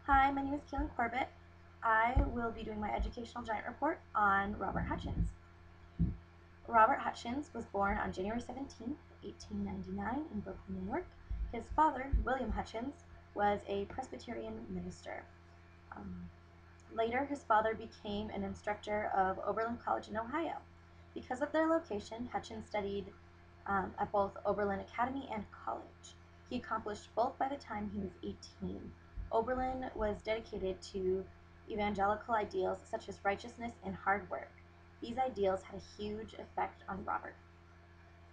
Hi, my name is Kaylin Corbett. I will be doing my educational giant report on Robert Hutchins. Robert Hutchins was born on January 17, 1899 in Brooklyn, New York. His father, William Hutchins, was a Presbyterian minister. Later, his father became an instructor of Oberlin College in Ohio. Because of their location, Hutchins studied at both Oberlin Academy and college. He accomplished both by the time he was 18. Oberlin was dedicated to evangelical ideals such as righteousness and hard work. These ideals had a huge effect on Robert.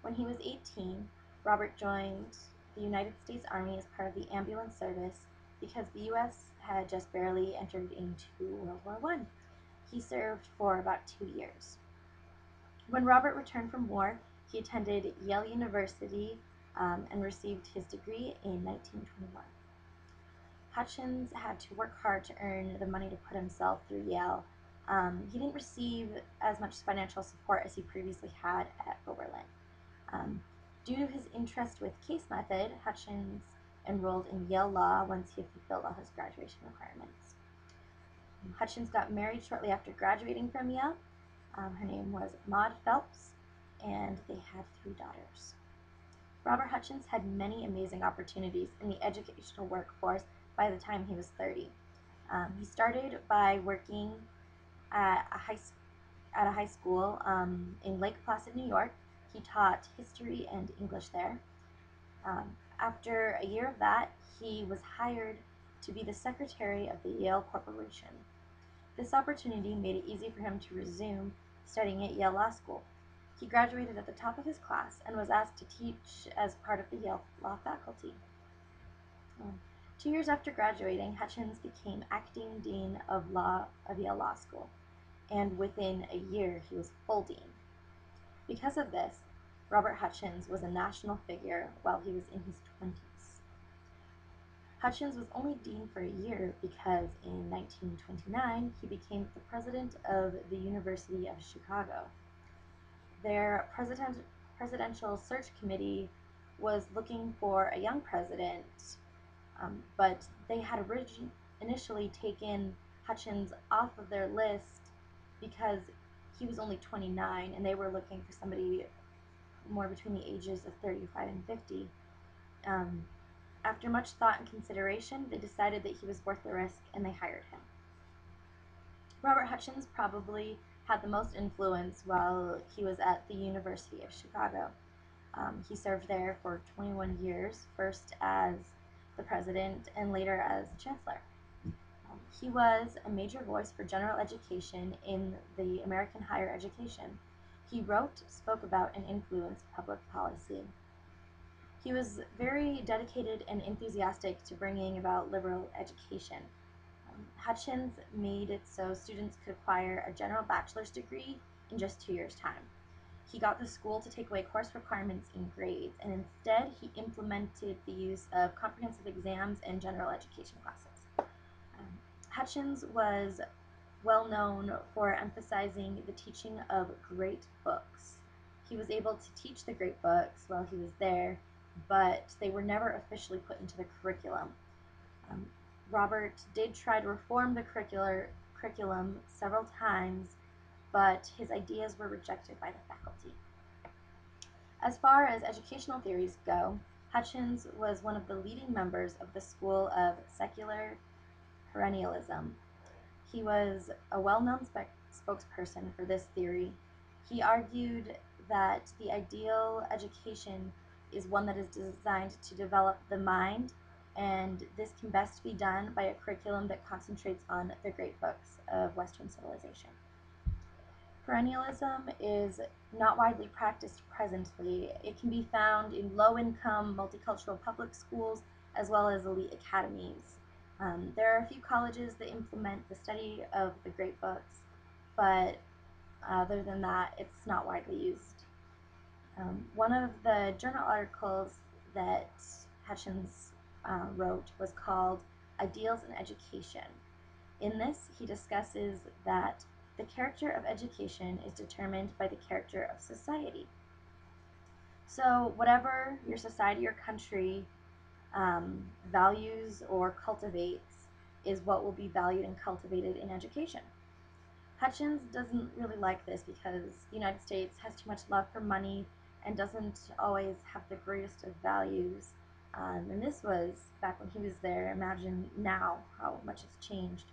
When he was 18, Robert joined the United States Army as part of the ambulance service because the U.S. had just barely entered into World War I. He served for about 2 years. When Robert returned from war, he attended Yale University and received his degree in 1921. Hutchins had to work hard to earn the money to put himself through Yale. He didn't receive as much financial support as he previously had at Oberlin. Due to his interest with case method, Hutchins enrolled in Yale Law once he had fulfilled all his graduation requirements. Hutchins got married shortly after graduating from Yale. Her name was Maud Phelps, and they had 3 daughters. Robert Hutchins had many amazing opportunities in the educational workforce by the time he was 30. He started by working at a high school in Lake Placid, New York. He taught history and English there. After a year of that, he was hired to be the secretary of the Yale Corporation. This opportunity made it easy for him to resume studying at Yale Law School. He graduated at the top of his class and was asked to teach as part of the Yale Law faculty. 2 years after graduating, Hutchins became acting dean of Yale Law School, and within a year he was full dean. Because of this, Robert Hutchins was a national figure while he was in his 20s. Hutchins was only dean for a year because in 1929 he became the president of the University of Chicago. Their presidential search committee was looking for a young president, but they had initially taken Hutchins off of their list because he was only 29 and they were looking for somebody more between the ages of 35 and 50. After much thought and consideration, they decided that he was worth the risk and they hired him. Robert Hutchins probably had the most influence while he was at the University of Chicago. He served there for 21 years, first as the president and later as chancellor. He was a major voice for general education in the American higher education. He wrote, spoke about, and influenced public policy. He was very dedicated and enthusiastic to bringing about liberal education. Hutchins made it so students could acquire a general bachelor's degree in just 2 years' time. He got the school to take away course requirements and grades, and instead he implemented the use of comprehensive exams and general education classes. Hutchins was well known for emphasizing the teaching of great books. He was able to teach the great books while he was there, but they were never officially put into the curriculum. Robert did try to reform the curriculum several times, but his ideas were rejected by the faculty. As far as educational theories go, Hutchins was one of the leading members of the school of secular perennialism. He was a well-known spokesperson for this theory. He argued that the ideal education is one that is designed to develop the mind, and this can best be done by a curriculum that concentrates on the great books of Western civilization. Perennialism is not widely practiced presently. It can be found in low-income, multicultural public schools, as well as elite academies. There are a few colleges that implement the study of the great books, but other than that, it's not widely used. One of the journal articles that Hutchins wrote was called Ideals in Education. In this, he discusses that the character of education is determined by the character of society. So whatever your society or country values or cultivates, is what will be valued and cultivated in education. Hutchins doesn't really like this because the United States has too much love for money and doesn't always have the greatest of values. And this was back when he was there. Imagine now how much has changed.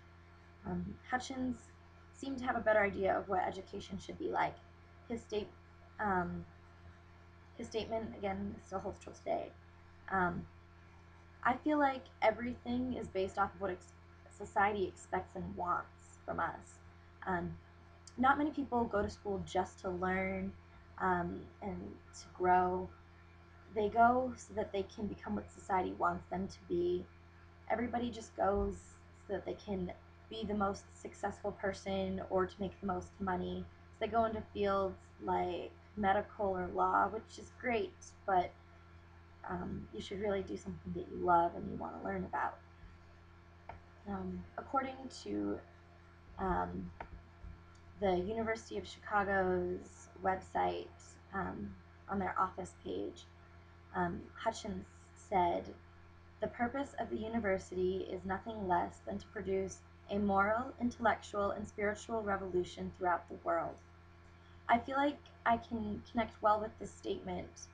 Hutchins seemed to have a better idea of what education should be like. His state, um, his statement again still holds true today. Um, I feel like everything is based off of what society expects and wants from us. Um, Not many people go to school just to learn and to grow. They go so that they can become what society wants them to be. Everybody just goes so that they can be the most successful person or to make the most money. So they go into fields like medical or law, which is great, but you should really do something that you love and you want to learn about. According to um, the University of Chicago's website, on their office page, Hutchins said, "The purpose of the university is nothing less than to produce a moral, intellectual, and spiritual revolution throughout the world." I feel like I can connect well with this statement.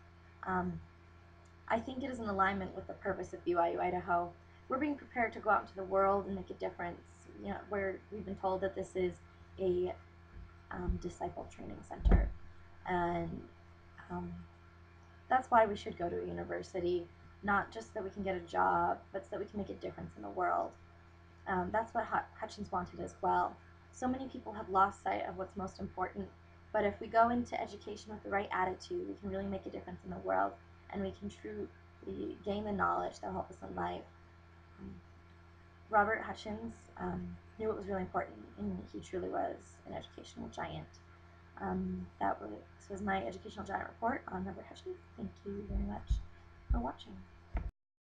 Um, I think it is in alignment with the purpose of BYU Idaho. We're being prepared to go out into the world and make a difference. You know, we've been told that this is a disciple training center, and um, that's why we should go to a university, not just so that we can get a job, but so that we can make a difference in the world. That's what Hutchins wanted as well. So many people have lost sight of what's most important, but if we go into education with the right attitude, we can really make a difference in the world, and we can truly gain the knowledge that will help us in life. Um, Robert Hutchins knew what was really important, and he truly was an educational giant. This was my educational giant report on Robert Hutchins. Thank you very much for watching.